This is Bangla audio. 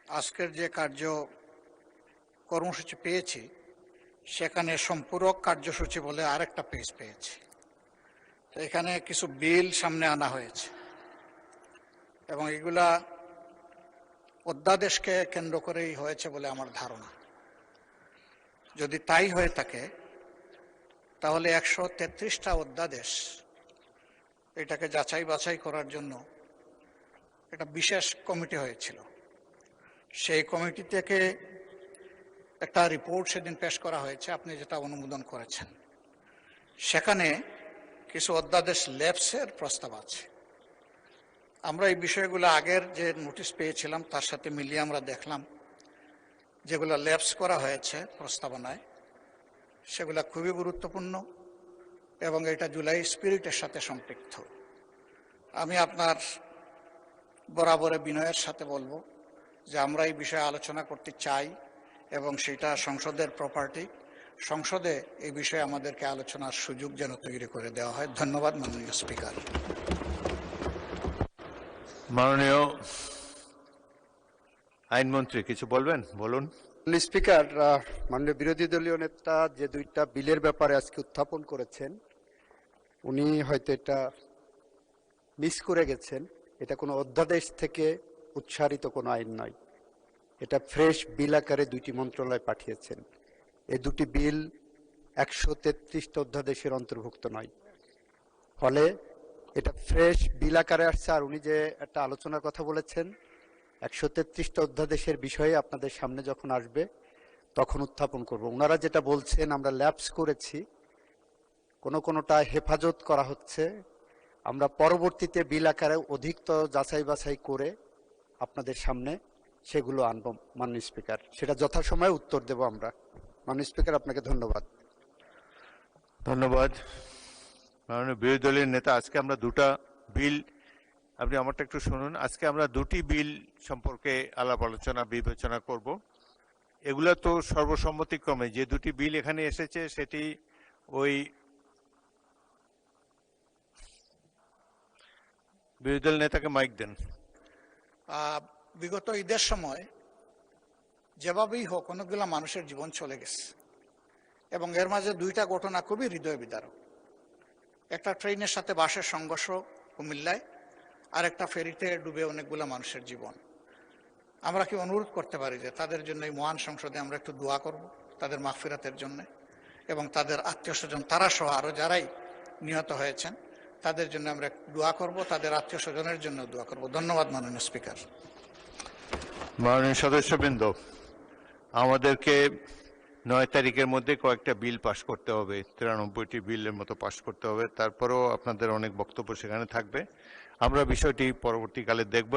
আজকের যে কর্মসূচি পেয়েছি সেখানে সম্পূরক কার্যসূচি বলে আরেকটা পেজ পেয়েছি। তো এখানে কিছু বিল সামনে আনা হয়েছে এবং এগুলা অধ্যাদেশকে কেন্দ্র করেই হয়েছে বলে আমার ধারণা। যদি তাই হয়ে থাকে তাহলে 133টা অধ্যাদেশ এটাকে যাচাই বাছাই করার জন্য একটা বিশেষ কমিটি হয়েছিল। সেই কমিটি থেকে একটা রিপোর্ট সেদিন পেশ করা হয়েছে, আপনি যেটা অনুমোদন করেছেন। সেখানে কিছু অধ্যাদেশ ল্যাপসের প্রস্তাব আছে। আমরা এই বিষয়গুলো আগের যে নোটিশ পেয়েছিলাম তার সাথে মিলিয়ে আমরা দেখলাম যেগুলো ল্যাপস করা হয়েছে প্রস্তাবনায় সেগুলো খুবই গুরুত্বপূর্ণ এবং এটা জুলাই স্পিরিটের সাথে সম্পৃক্ত। আমি আপনার বরাবরের বিনয়ের সাথে বলবো যে আমরা এই বিষয়ে আলোচনা করতে চাই এবং সেটা সংসদের প্রপার্টি। সংসদে এই বিষয়ে আমাদেরকে আলোচনার সুযোগ যেন তৈরি করে দেওয়া হয়। ধন্যবাদ মাননীয় স্পিকার। মাননীয় আইনমন্ত্রী কিছু বলবেন? বলুন। স্পিকার, মাননীয় বিরোধী দলীয় নেতা যে দুইটা বিলের ব্যাপারে আজকে উত্থাপন করেছেন উনি হয়তো এটা মিস করে গেছেন। এটা কোনো অধ্যাদেশ থেকে উচ্চারিত কোনো আইন নয়, এটা ফ্রেশ বিল আকারে দুইটি মন্ত্রণালয় পাঠিয়েছেন। এই দুটি বিল 133টা অধ্যাদেশের অন্তর্ভুক্ত নয়, ফলে এটা ফ্রেশ বিল আকারে আসছে। আর উনি যে একটা আলোচনার কথা বলেছেন 133টা অধ্যাদেশের বিষয়ে আপনাদের সামনে যখন আসবে তখন উত্থাপন করব। ওনারা যেটা বলছেন আমরা ল্যাপস করেছি, কোনোটা হেফাজত করা হচ্ছে, আমরা পরবর্তীতে বিল আকারে অধিকতর যাচাই বাছাই করে আপনাদের সামনে সেগুলো আনব মাননীয় স্পিকার। সেটা যথাসময়ে উত্তর দেব আমরা। মাননীয় স্পিকার, আপনাকে ধন্যবাদ। ধন্যবাদ মাননীয় বিরোধী দলের নেতা। আজকে আমরা দুটা বিল, আপনি আমারটা একটু শুনুন। আজকে আমরা দুটি বিল সম্পর্কে আলাপ আলোচনা বিবেচনা করব। এগুলো তো সর্বসম্মতিক্রমে যে দুটি বিল এখানে এসেছে সেটি ওই বিরোধী দল নেতাকে মাইক দেন। বিগত ঈদের সময় যেভাবেই হোক অনেকগুলো মানুষের জীবন চলে গেছে এবং এর মাঝে দুইটা ঘটনা খুবই হৃদয় বিদারক। একটা ট্রেনের সাথে বাসের সংঘর্ষ কুমিল্লায়, আর একটা ফেরিতে ডুবে অনেকগুলো মানুষের জীবন। আমরা কি অনুরোধ করতে পারি যে তাদের জন্য এই মহান সংসদে আমরা একটু দোয়া করব, তাদের মাগফিরাতের জন্য এবং তাদের আত্মীয় স্বজন তারা সহ আরও যারাই নিহত হয়েছেন তাদের জন্য আমরা দোয়া করব, তাদের আত্মীয় স্বজনের জন্য দোয়া করব। ধন্যবাদ মাননীয় স্পিকার। মাননীয় সদস্যবৃন্দ, আমাদেরকে 9 তারিখের মধ্যে কয়েকটা বিল পাশ করতে হবে, 93টি বিলের মতো পাশ করতে হবে। তারপরেও আপনাদের অনেক বক্তব্য সেখানে থাকবে। আমরা বিষয়টি পরবর্তীকালে দেখব।